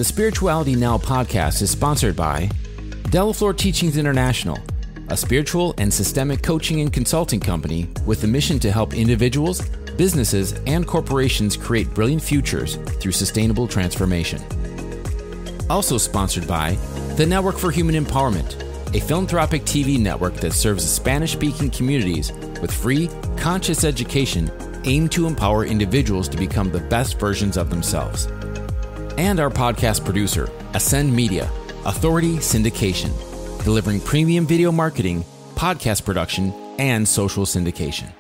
The Spirituality Now podcast is sponsored by Delafleur Teachings International, a spiritual and systemic coaching and consulting company with the mission to help individuals, businesses, and corporations create brilliant futures through sustainable transformation. Also sponsored by the Network for Human Empowerment, a philanthropic TV network that serves Spanish-speaking communities with free, conscious education aimed to empower individuals to become the best versions of themselves. And our podcast producer, Ascend Media, Authority Syndication, delivering premium video marketing, podcast production, and social syndication.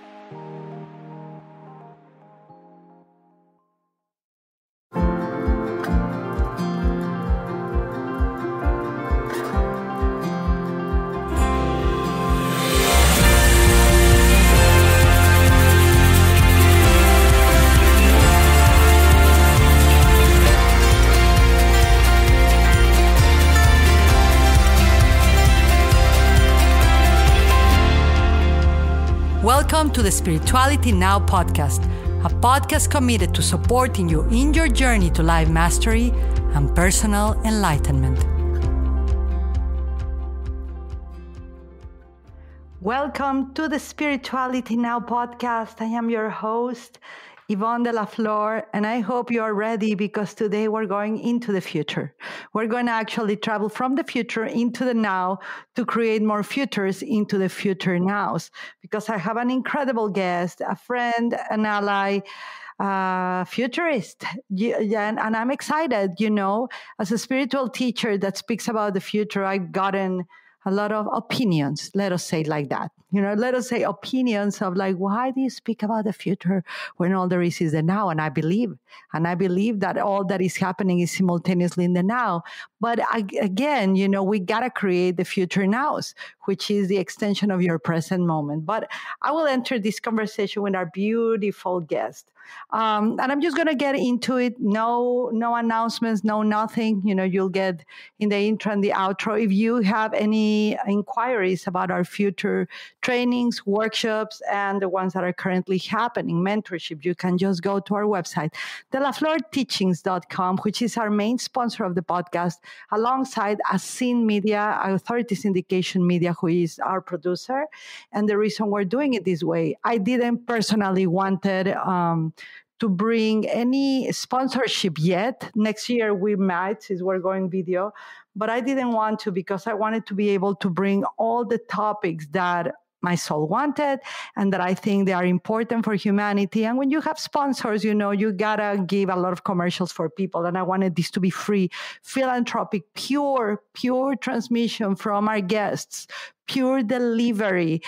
Welcome to the Spirituality Now podcast, a podcast committed to supporting you in your journey to life mastery and personal enlightenment. Welcome to the Spirituality Now podcast. I am your host, Yvonne de la Flor, and I hope you are ready because today we're going into the future. We're going to actually travel from the future into the now to create more futures into the future nows, because I have an incredible guest, a friend, an ally, futurist. And I'm excited, as a spiritual teacher that speaks about the future, I've gotten a lot of opinions, let us say like that. Let us say opinions of like, why do you speak about the future when all there is the now? And I believe that all that is happening is simultaneously in the now. But again, we got to create the future nows, which is the extension of your present moment. But I will enter this conversation with our beautiful guest. And I'm just going to get into it. No announcements, no nothing. You'll get in the intro and the outro. If you have any inquiries about our future trainings, workshops, and the ones that are currently happening, mentorship, you can just go to our website, delafleurteachings.com, which is our main sponsor of the podcast, alongside Ascend Media, Authority Syndication Media, who is our producer. And the reason we're doing it this way, I didn't personally wanted to bring any sponsorship yet. Next year we might, since we're going video, but I didn't want to because I wanted to be able to bring all the topics that my soul wanted and that I think they are important for humanity. And when you have sponsors, you gotta give a lot of commercials for people. And I wanted this to be free, philanthropic, pure transmission from our guests, pure delivery,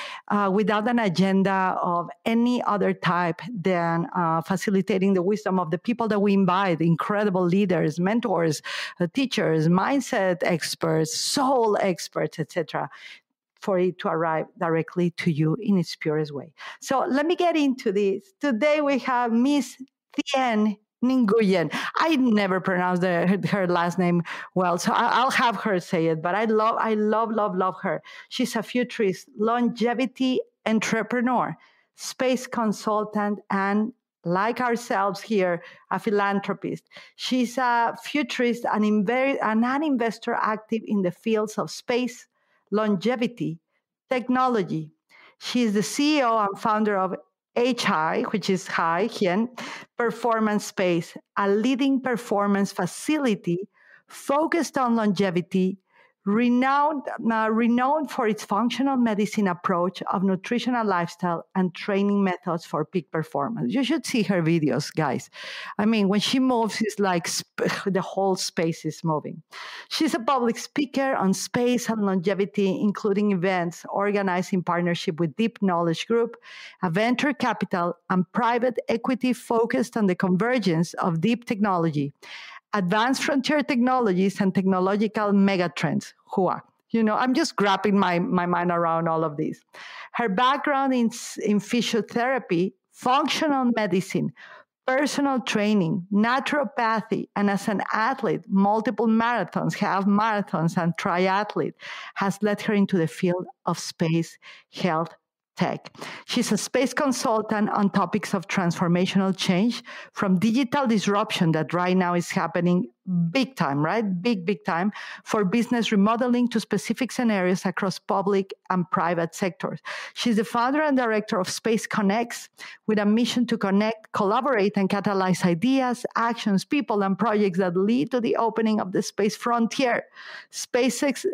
without an agenda of any other type than facilitating the wisdom of the people that we invite, incredible leaders, mentors, teachers, mindset experts, soul experts, etc., for it to arrive directly to you in its purest way. So let me get into this. Today we have Miss Hien Nguyen. I never pronounced her last name well, so I'll have her say it. But I love her. She's a futurist, longevity entrepreneur, space consultant, and like ourselves here, a philanthropist. She's a futurist and an investor active in the fields of space, longevity, technology. She is the CEO and founder of HI, which is Hien Performance Space, a leading performance facility focused on longevity, renowned for its functional medicine approach of nutritional lifestyle and training methods for peak performance. You should see her videos, guys. I mean, when she moves, it's like the whole space is moving. She's a public speaker on space and longevity, including events organized in partnership with Deep Knowledge Group, a venture capital and private equity focused on the convergence of deep technology, advanced frontier technologies, and technological megatrends. I'm just grabbing my mind around all of these. Her background in physiotherapy, functional medicine, personal training, naturopathy, and as an athlete, multiple marathons, half marathons, and triathlete, has led her into the field of space health tech. She's a space consultant on topics of transformational change, from digital disruption that right now is happening big time, right? Big time for business remodeling to specific scenarios across public and private sectors. She's the founder and director of Space Connects, with a mission to connect, collaborate, and catalyze ideas, actions, people, and projects that lead to the opening of the space frontier. SpaceX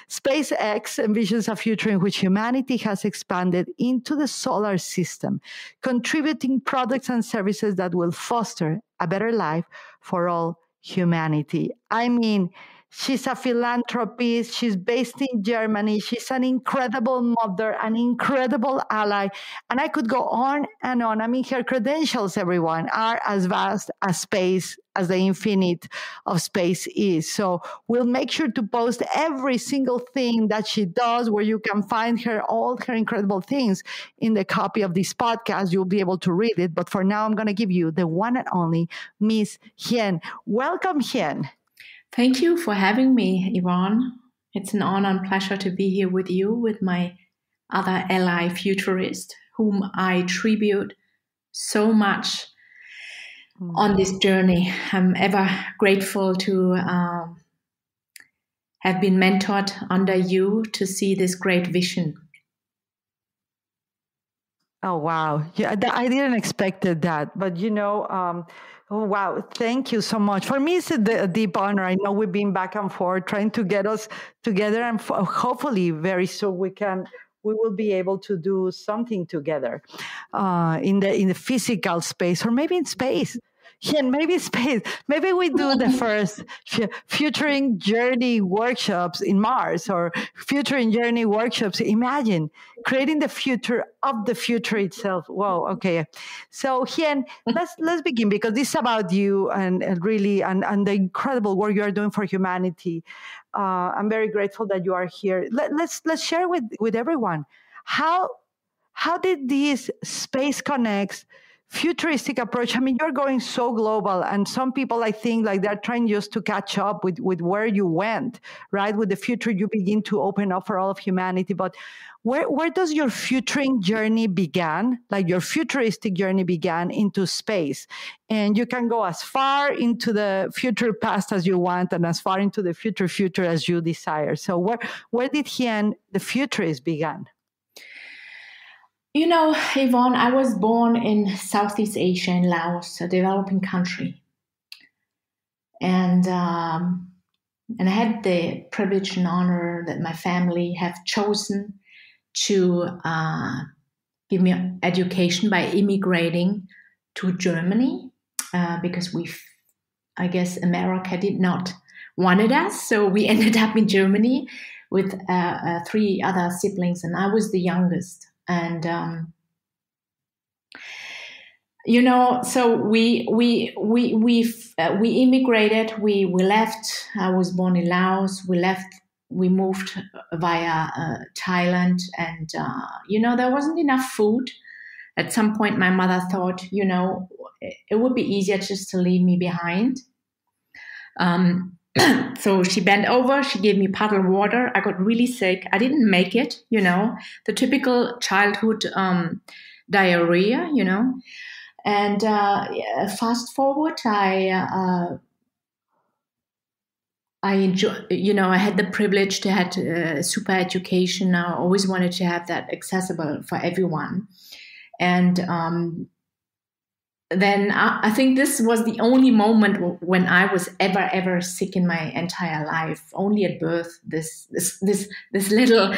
envisions a future in which humanity has expanded into the solar system, contributing products and services that will foster a better life for all humanity. I mean, she's a philanthropist. She's based in Germany. She's an incredible mother, an incredible ally. And I could go on and on. I mean, her credentials, everyone, are as vast as space, as the infinite of space is. So we'll make sure to post every single thing that she does, where you can find her, all her incredible things in the copy of this podcast. You'll be able to read it. But for now, I'm going to give you the one and only Miss Hien. Welcome, Hien. Thank you for having me, Yvonne. It's an honor and pleasure to be here with you, with my other ally, Futurist, whom I tribute so much on this journey. I'm ever grateful to have been mentored under you to see this great vision. Oh, wow. Yeah, I didn't expect that. But, oh, wow. Thank you so much. For me, it's a deep honor. I know we've been back and forth trying to get us together. And hopefully very soon we will be able to do something together in the physical space, or maybe in space. Yeah, maybe space. Maybe we do the first Futuring Journey workshops in Mars, or Futuring Journey workshops. Imagine creating the future of the future itself. Whoa. Okay. So Hien, let's begin, because this is about you and really and the incredible work you are doing for humanity. I'm very grateful that you are here. Let's share with everyone how did this Space Connects futuristic approach. I mean, you're going so global, and some people, I think, like they're trying just to catch up with where you went, right? With the future, you begin to open up for all of humanity. But where does your futuring journey began? Like your futuristic journey began into space, and you can go as far into the future past as you want, and as far into the future as you desire. So where did Hien, the futurist, began? You know, Yvonne, I was born in Southeast Asia, in Laos, a developing country. And I had the privilege and honor that my family have chosen to give me education by immigrating to Germany, because I guess America did not wanted us. So we ended up in Germany with 3 other siblings, and I was the youngest. And so we immigrated. We left. I was born in Laos. We left. We moved via Thailand, and there wasn't enough food. At some point, my mother thought, it would be easier just to leave me behind. So she bent over, she gave me bottled water. I got really sick. I didn't make it, the typical childhood diarrhea, And fast forward, I had the privilege to have super education. I always wanted to have that accessible for everyone. And then I think this was the only moment when I was ever sick in my entire life. Only at birth, this little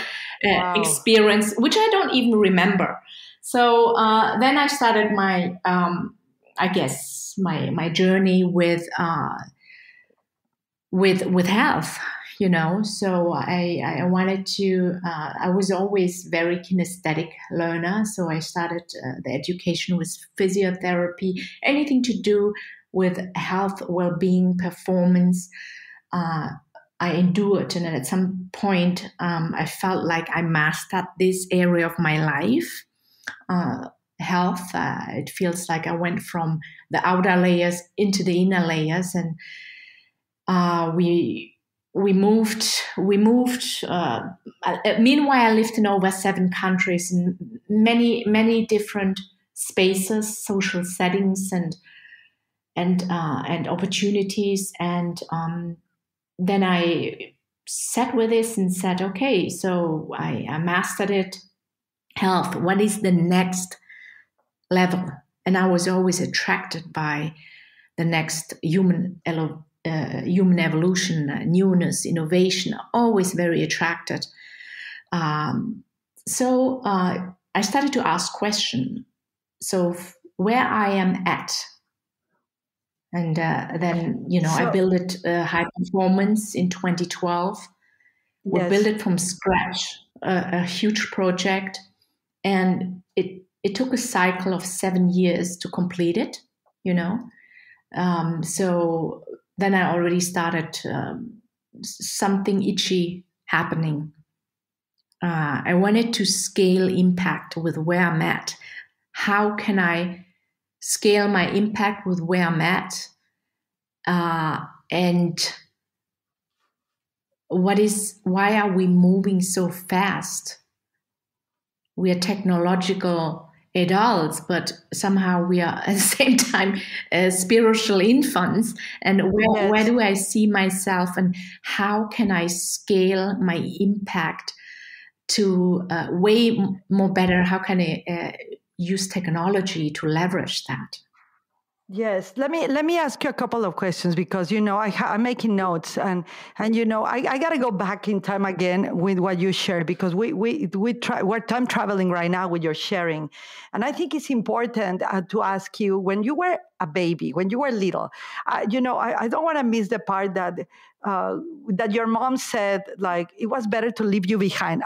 experience, which I don't even remember. So then I started my, my journey with health. So I wanted to, I was always very kinesthetic learner. So I started the education with physiotherapy, anything to do with health, well-being, performance. I endured. And at some point, I felt like I mastered this area of my life. Health, it feels like I went from the outer layers into the inner layers. And we moved. Meanwhile, I lived in over 7 countries, in many different spaces, social settings, and opportunities. And then I sat with this and said, okay, so I mastered it. Health, what is the next level? And I was always attracted by the next human evolution, newness, innovation, always very attracted. So I started to ask questions. So where I am at, and then, I built it high performance in 2012. We built it from scratch, a huge project, and it took a cycle of 7 years to complete it. So then I already started something itchy happening. I wanted to scale impact with where I'm at. How can I scale my impact with where I'm at? And why are we moving so fast? We are technological adults, but somehow we are at the same time spiritual infants. And where do I see myself, and how can I scale my impact to way more better? How can I use technology to leverage that? Yes, let me ask you a couple of questions, because I'm making notes, and I got to go back in time again with what you shared, because we're time traveling right now with your sharing, and I think it's important to ask you, when you were a baby, when you were little, I don't want to miss the part that your mom said, like, it was better to leave you behind.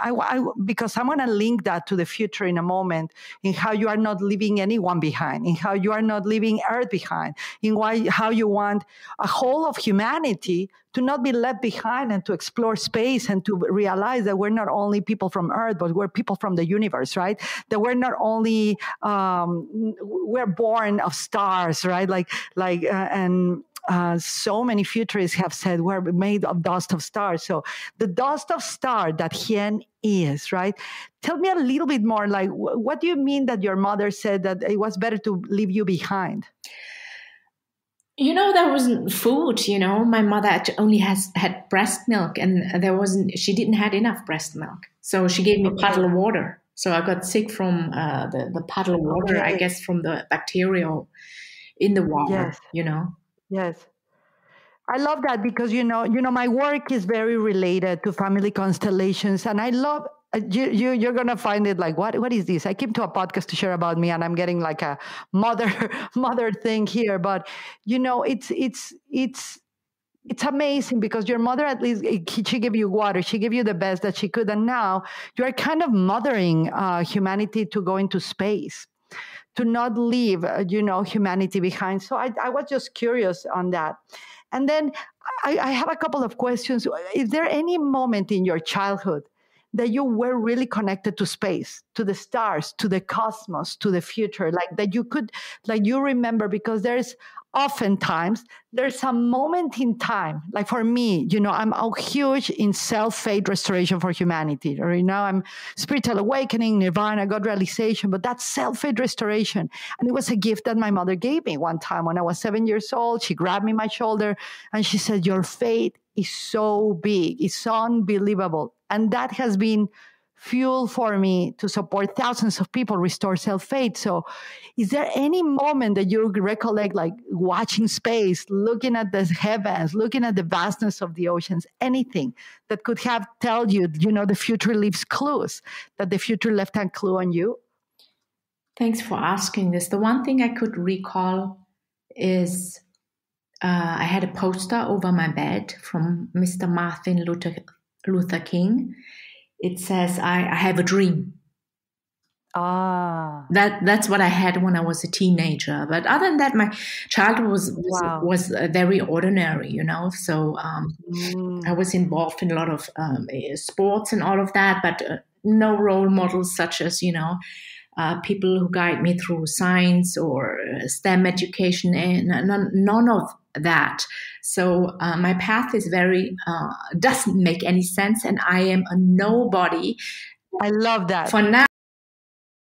Because I'm going to link that to the future in a moment, in how you are not leaving anyone behind, in how you are not leaving Earth behind, in how you want a whole of humanity to not be left behind, and to explore space, and to realize that we're not only people from Earth, but we're people from the universe, right? That we're not only we're born of stars, right? So many futurists have said we're made of dust of stars. So the dust of star that Hien is, right? Tell me a little bit more, like, what do you mean that your mother said that it was better to leave you behind? There wasn't food. My mother only had breast milk, and she didn't have enough breast milk. So she gave me a puddle of water. So I got sick from the puddle of water, I guess, from the bacteria in the water, Yes. I love that, because, my work is very related to family constellations, and I love you're gonna find it like, what is this? I came to a podcast to share about me, and I'm getting like a mother thing here, but it's amazing, because your mother, at least, she gave you water, she gave you the best that she could, and now you are kind of mothering humanity to go into space, to not leave humanity behind. So I was just curious on that. And then I have a couple of questions. Is there any moment in your childhood that you were really connected to space, to the stars, to the cosmos, to the future, like that you could, like, you remember? Because there's a moment in time, like for me, I'm huge in self-fate restoration for humanity. Right now I'm spiritual awakening, nirvana, God realization, but that's self-fate restoration. And it was a gift that my mother gave me one time when I was 7 years old. She grabbed me my shoulder and she said, your fate is so big, it's so unbelievable. And that has been fuel for me to support thousands of people restore self-fate. So is there any moment that you recollect, like watching space, looking at the heavens, looking at the vastness of the oceans, anything that could have tell you, the future leaves clues, that the future left a clue on you? Thanks for asking this. The one thing I could recall is I had a poster over my bed from Mr. Martin Luther King. It says, I have a dream. That's what I had when I was a teenager. But other than that, my childhood was very ordinary, So I was involved in a lot of sports and all of that, but no role models such as, people who guide me through science or STEM education, and none of that. So my path is doesn't make any sense, and I am a nobody. I love that. For now.